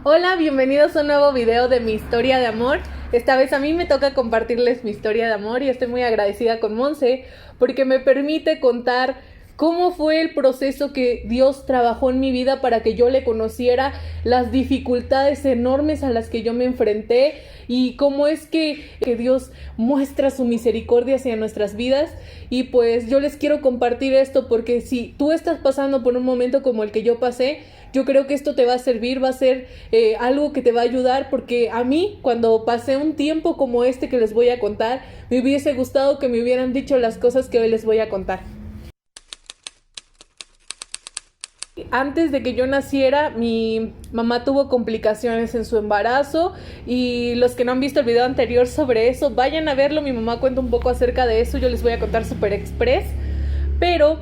Hola, bienvenidos a un nuevo video de mi historia de amor. Esta vez a mí me toca compartirles mi historia de amor y estoy muy agradecida con Monse porque me permite contar cómo fue el proceso que Dios trabajó en mi vida para que yo le conociera, las dificultades enormes a las que yo me enfrenté y cómo es que Dios muestra su misericordia hacia nuestras vidas. Y pues yo les quiero compartir esto porque si tú estás pasando por un momento como el que yo pasé, yo creo que esto te va a servir, va a ser algo que te va a ayudar, porque a mí, cuando pasé un tiempo como este que les voy a contar, me hubiese gustado que me hubieran dicho las cosas que hoy les voy a contar. Antes de que yo naciera, mi mamá tuvo complicaciones en su embarazo y los que no han visto el video anterior sobre eso, vayan a verlo. Mi mamá cuenta un poco acerca de eso, yo les voy a contar super express. Pero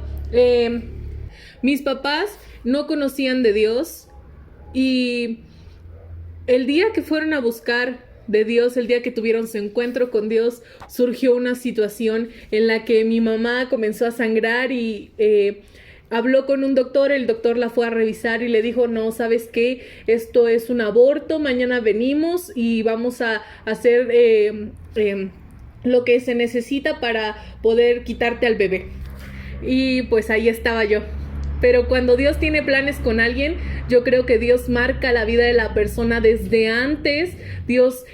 mis papás no conocían de Dios y el día que fueron a buscar de Dios, el día que tuvieron su encuentro con Dios, surgió una situación en la que mi mamá comenzó a sangrar y habló con un doctor. El doctor la fue a revisar y le dijo: no, ¿sabes qué? Esto es un aborto, mañana venimos y vamos a hacer lo que se necesita para poder quitarte al bebé. Y pues ahí estaba yo. Pero cuando Dios tiene planes con alguien, yo creo que Dios marca la vida de la persona desde antes. Dios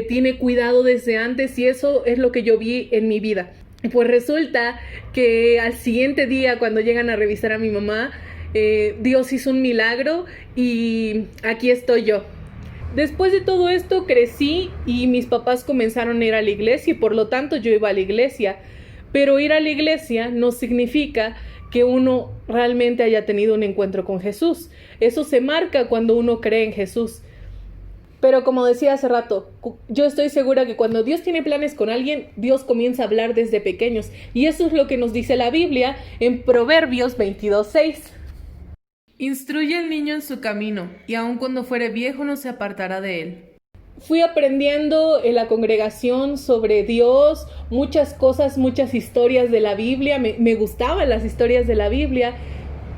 tiene cuidado desde antes y eso es lo que yo vi en mi vida. Pues resulta que al siguiente día, cuando llegan a revisar a mi mamá, Dios hizo un milagro y aquí estoy yo. Después de todo esto crecí y mis papás comenzaron a ir a la iglesia y por lo tanto yo iba a la iglesia. Pero ir a la iglesia no significa que uno realmente haya tenido un encuentro con Jesús. Eso se marca cuando uno cree en Jesús. Pero como decía hace rato, yo estoy segura que cuando Dios tiene planes con alguien, Dios comienza a hablar desde pequeños. Y eso es lo que nos dice la Biblia en Proverbios 22:6. Instruye al niño en su camino, y aun cuando fuere viejo no se apartará de él. Fui aprendiendo en la congregación sobre Dios, muchas cosas, muchas historias de la Biblia. Me gustaban las historias de la Biblia,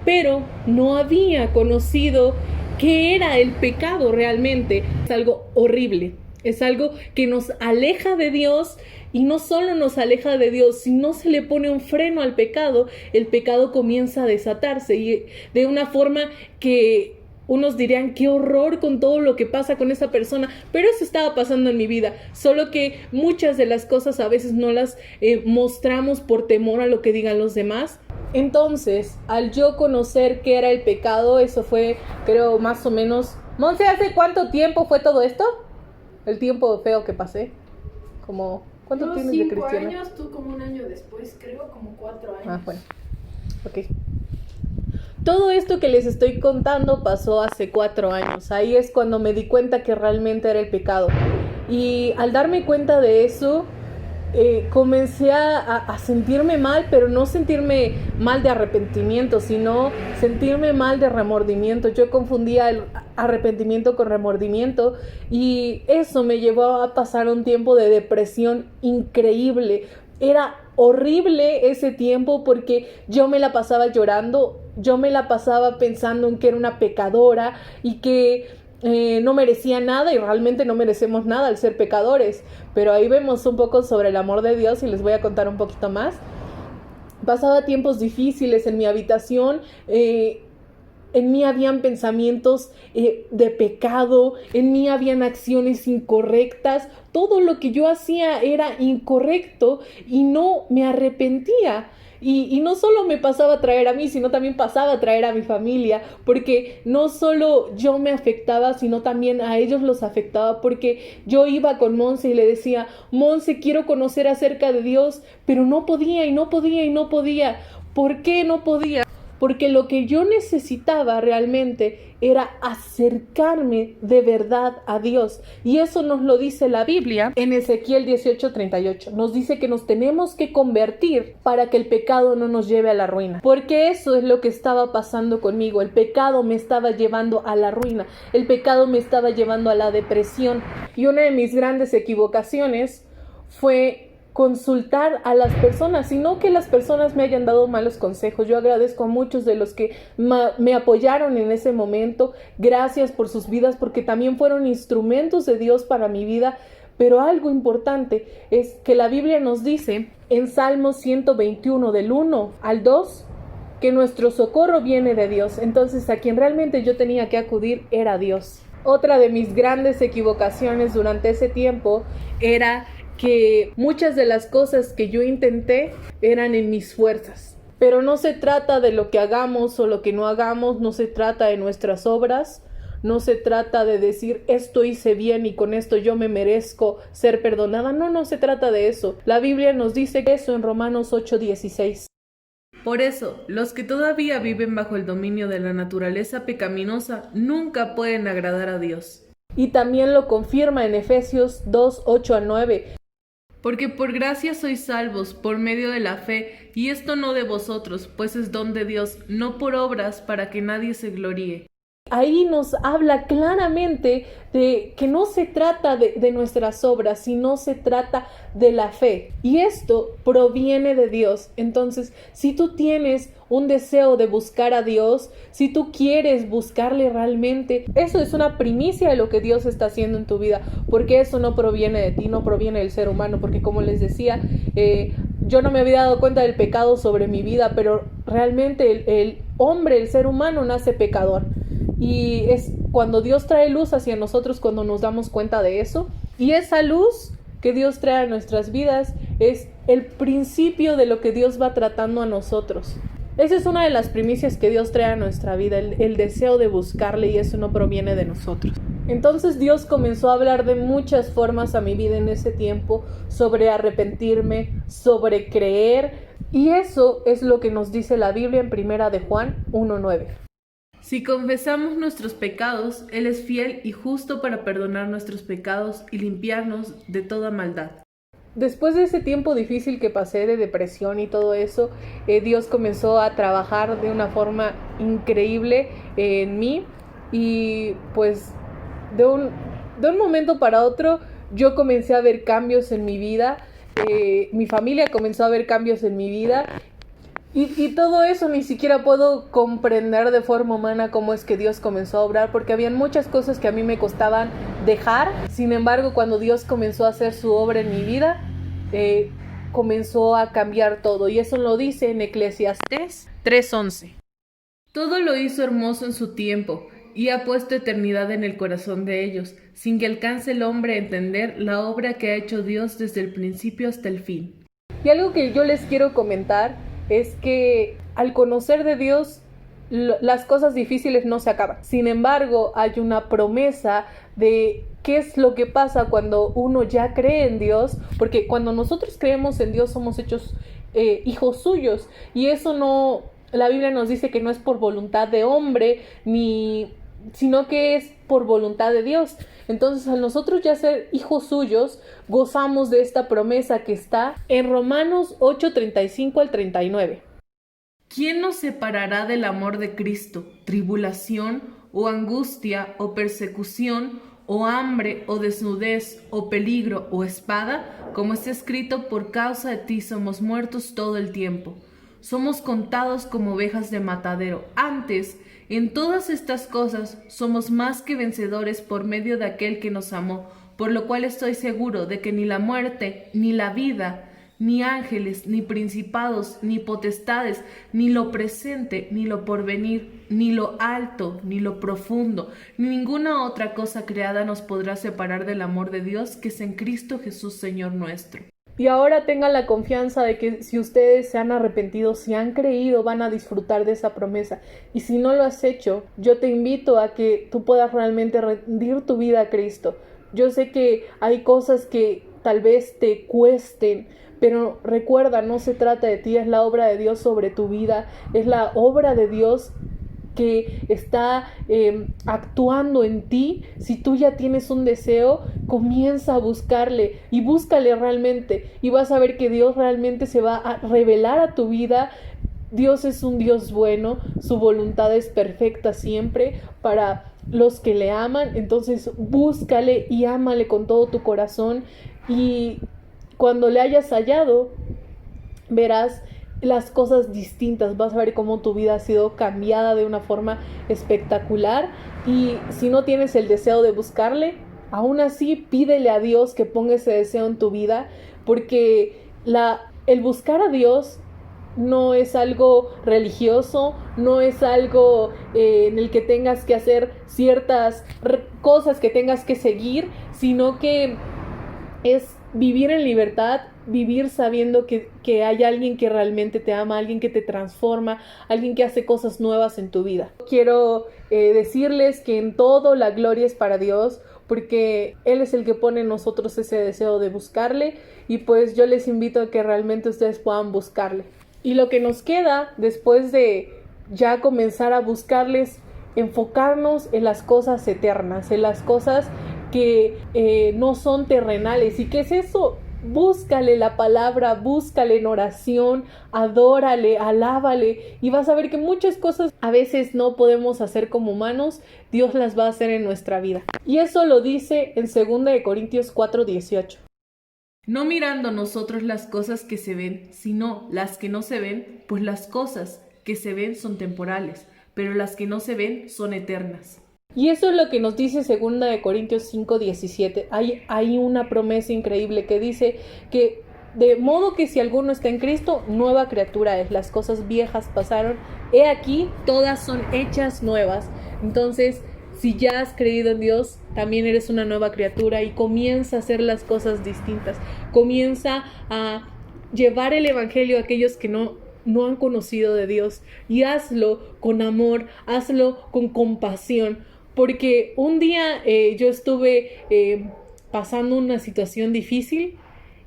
pero no había conocido qué era el pecado realmente. Es algo horrible, es algo que nos aleja de Dios. Y no solo nos aleja de Dios, si no se le pone un freno al pecado, el pecado comienza a desatarse y de una forma que unos dirían: qué horror con todo lo que pasa con esa persona, pero eso estaba pasando en mi vida, solo que muchas de las cosas a veces no las mostramos por temor a lo que digan los demás. Entonces, al yo conocer qué era el pecado, eso fue, creo, más o menos... Monse, ¿hace cuánto tiempo fue todo esto? El tiempo feo que pasé. ¿Cuánto Yo tienes de 5 cristiana? años, tú como un año después, creo como 4 años. Ah, bueno, ok. Todo esto que les estoy contando pasó hace 4 años. Ahí es cuando me di cuenta que realmente era el pecado. Y al darme cuenta de eso, comencé a sentirme mal, pero no sentirme mal de arrepentimiento, sino sentirme mal de remordimiento. Yo confundía el arrepentimiento con remordimiento y eso me llevó a pasar un tiempo de depresión increíble. Era horrible ese tiempo porque yo me la pasaba llorando, yo me la pasaba pensando en que era una pecadora y que no merecía nada, y realmente no merecemos nada al ser pecadores. Pero ahí vemos un poco sobre el amor de Dios y les voy a contar un poquito más. Pasaba tiempos difíciles en mi habitación. En mí habían pensamientos de pecado, en mí habían acciones incorrectas, todo lo que yo hacía era incorrecto y no me arrepentía. Y no solo me pasaba a traer a mí, sino también pasaba a traer a mi familia, porque no solo yo me afectaba, sino también a ellos los afectaba, porque yo iba con Monse y le decía: Monse, quiero conocer acerca de Dios, pero no podía y no podía y no podía. ¿Por qué no podía? Porque lo que yo necesitaba realmente era acercarme de verdad a Dios. Y eso nos lo dice la Biblia en Ezequiel 18:38. Nos dice que nos tenemos que convertir para que el pecado no nos lleve a la ruina. Porque eso es lo que estaba pasando conmigo. El pecado me estaba llevando a la ruina. El pecado me estaba llevando a la depresión. Y una de mis grandes equivocaciones fue consultar a las personas, sino que las personas me hayan dado malos consejos. Yo agradezco a muchos de los que me apoyaron en ese momento. Gracias por sus vidas, porque también fueron instrumentos de Dios para mi vida. Pero algo importante es que la Biblia nos dice en Salmos 121 del 1 al 2 que nuestro socorro viene de Dios. Entonces a quien realmente yo tenía que acudir era Dios. Otra de mis grandes equivocaciones durante ese tiempo era que muchas de las cosas que yo intenté eran en mis fuerzas. Pero no se trata de lo que hagamos o lo que no hagamos, no se trata de nuestras obras, no se trata de decir esto hice bien y con esto yo me merezco ser perdonada. No se trata de eso. La Biblia nos dice eso en Romanos 8:16. Por eso, los que todavía viven bajo el dominio de la naturaleza pecaminosa nunca pueden agradar a Dios. Y también lo confirma en Efesios 2:8-9. Porque por gracia sois salvos por medio de la fe, y esto no de vosotros, pues es don de Dios, no por obras, para que nadie se gloríe. Ahí nos habla claramente de que no se trata de nuestras obras, sino se trata de la fe. Y esto proviene de Dios. Entonces, si tú tienes un deseo de buscar a Dios, si tú quieres buscarle realmente, eso es una primicia de lo que Dios está haciendo en tu vida, porque eso no proviene de ti, no proviene del ser humano, porque como les decía, yo no me había dado cuenta del pecado sobre mi vida, pero realmente el hombre, el ser humano, nace pecador. Y es cuando Dios trae luz hacia nosotros cuando nos damos cuenta de eso. Y esa luz que Dios trae a nuestras vidas es el principio de lo que Dios va tratando a nosotros. Esa es una de las primicias que Dios trae a nuestra vida, el deseo de buscarle, y eso no proviene de nosotros. Entonces Dios comenzó a hablar de muchas formas a mi vida en ese tiempo, sobre arrepentirme, sobre creer, y eso es lo que nos dice la Biblia en 1 de Juan 1:9. Si confesamos nuestros pecados, Él es fiel y justo para perdonar nuestros pecados y limpiarnos de toda maldad. Después de ese tiempo difícil que pasé de depresión y todo eso, Dios comenzó a trabajar de una forma increíble en mí, y pues de un momento para otro yo comencé a ver cambios en mi vida, mi familia comenzó a ver cambios en mi vida. Y todo eso ni siquiera puedo comprender de forma humana cómo es que Dios comenzó a obrar, porque habían muchas cosas que a mí me costaban dejar. Sin embargo, cuando Dios comenzó a hacer su obra en mi vida, comenzó a cambiar todo. Y eso lo dice en Eclesiastés 3:11. Todo lo hizo hermoso en su tiempo, y ha puesto eternidad en el corazón de ellos, sin que alcance el hombre a entender la obra que ha hecho Dios desde el principio hasta el fin. Y algo que yo les quiero comentar es que al conocer de Dios, las cosas difíciles no se acaban. Sin embargo, hay una promesa de qué es lo que pasa cuando uno ya cree en Dios, porque cuando nosotros creemos en Dios somos hechos hijos suyos, y eso no, la Biblia nos dice que no es por voluntad de hombre, sino que es por voluntad de Dios. Entonces, al nosotros ya ser hijos suyos, gozamos de esta promesa que está en Romanos 8:35-39. ¿Quién nos separará del amor de Cristo? ¿Tribulación, o angustia, o persecución, o hambre, o desnudez, o peligro, o espada? Como está escrito, por causa de ti somos muertos todo el tiempo. Somos contados como ovejas de matadero. Antes, en todas estas cosas, somos más que vencedores por medio de aquel que nos amó, por lo cual estoy seguro de que ni la muerte, ni la vida, ni ángeles, ni principados, ni potestades, ni lo presente, ni lo porvenir, ni lo alto, ni lo profundo, ni ninguna otra cosa creada nos podrá separar del amor de Dios que es en Cristo Jesús, Señor nuestro. Y ahora tengan la confianza de que si ustedes se han arrepentido, si han creído, van a disfrutar de esa promesa. Y si no lo has hecho, yo te invito a que tú puedas realmente rendir tu vida a Cristo. Yo sé que hay cosas que tal vez te cuesten, pero recuerda, no se trata de ti, es la obra de Dios sobre tu vida, es la obra de Dios que está actuando en ti. Si tú ya tienes un deseo, comienza a buscarle y búscale realmente, y vas a ver que Dios realmente se va a revelar a tu vida. Dios es un Dios bueno, su voluntad es perfecta siempre para los que le aman. Entonces búscale y ámale con todo tu corazón, y cuando le hayas hallado, verás las cosas distintas, vas a ver cómo tu vida ha sido cambiada de una forma espectacular. Y si no tienes el deseo de buscarle, aún así pídele a Dios que ponga ese deseo en tu vida, porque el buscar a Dios no es algo religioso, no es algo en el que tengas que hacer ciertas cosas que tengas que seguir, sino que es vivir en libertad, vivir sabiendo que hay alguien que realmente te ama, alguien que te transforma, alguien que hace cosas nuevas en tu vida. Quiero decirles que en todo la gloria es para Dios, porque Él es el que pone en nosotros ese deseo de buscarle, y pues yo les invito a que realmente ustedes puedan buscarle. Y lo que nos queda después de ya comenzar a buscarles, enfocarnos en las cosas eternas, en las cosas que no son terrenales. ¿Y qué es eso? Búscale la palabra, búscale en oración, adórale, alábale, y vas a ver que muchas cosas a veces no podemos hacer como humanos, Dios las va a hacer en nuestra vida. Y eso lo dice en 2 Corintios 4:18. No mirando nosotros las cosas que se ven, sino las que no se ven, pues las cosas que se ven son temporales, pero las que no se ven son eternas. Y eso es lo que nos dice 2 Corintios 5:17. Hay una promesa increíble que dice que de modo que si alguno está en Cristo, nueva criatura es. Las cosas viejas pasaron, he aquí, todas son hechas nuevas. Entonces, si ya has creído en Dios, también eres una nueva criatura y comienza a hacer las cosas distintas. Comienza a llevar el evangelio a aquellos que no han conocido de Dios, y hazlo con amor, hazlo con compasión. Porque un día yo estuve pasando una situación difícil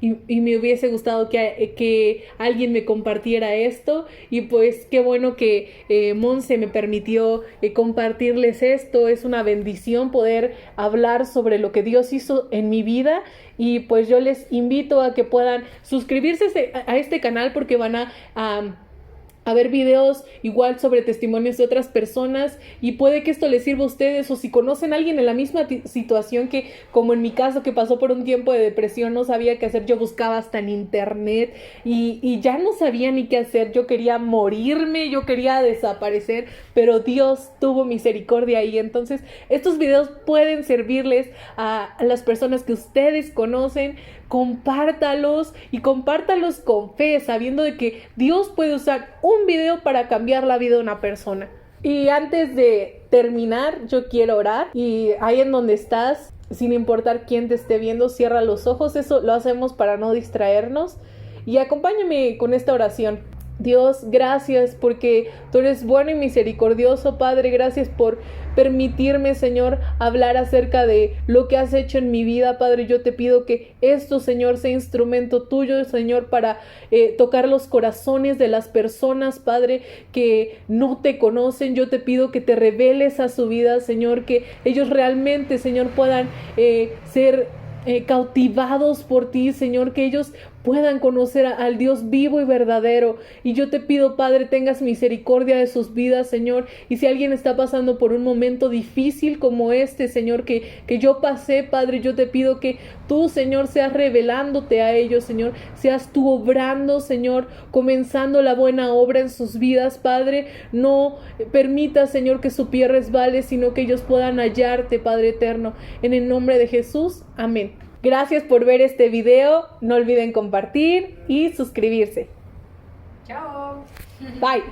y me hubiese gustado que alguien me compartiera esto, y pues qué bueno que Monse me permitió compartirles esto. Es una bendición poder hablar sobre lo que Dios hizo en mi vida, y pues yo les invito a que puedan suscribirse a este canal, porque van a ver videos igual sobre testimonios de otras personas, y puede que esto les sirva a ustedes, o si conocen a alguien en la misma situación que, como en mi caso, que pasó por un tiempo de depresión, no sabía qué hacer. Yo buscaba hasta en internet y ya no sabía ni qué hacer. Yo quería morirme, yo quería desaparecer, pero Dios tuvo misericordia, y entonces estos videos pueden servirles a las personas que ustedes conocen. Compártalos, y compártalos con fe, sabiendo de que Dios puede usar un video para cambiar la vida de una persona. Y antes de terminar, yo quiero orar, y ahí en donde estás, sin importar quién te esté viendo, cierra los ojos. Eso lo hacemos para no distraernos, y acompáñame con esta oración. Dios, gracias porque tú eres bueno y misericordioso, Padre. Gracias por permitirme, Señor, hablar acerca de lo que has hecho en mi vida, Padre. Yo te pido que esto, Señor, sea instrumento tuyo, Señor, para tocar los corazones de las personas, Padre, que no te conocen. Yo te pido que te reveles a su vida, Señor, que ellos realmente, Señor, puedan ser cautivados por ti, Señor, que ellos puedan conocer al Dios vivo y verdadero. Y yo te pido, Padre, tengas misericordia de sus vidas, Señor. Y si alguien está pasando por un momento difícil como este, Señor, que yo pasé, Padre, yo te pido que tú, Señor, seas revelándote a ellos, Señor, seas tú obrando, Señor, comenzando la buena obra en sus vidas, Padre. No permita, Señor, que su pie resbale, sino que ellos puedan hallarte, Padre eterno. En el nombre de Jesús, amén. Gracias por ver este video. No olviden compartir y suscribirse. Chao. Bye.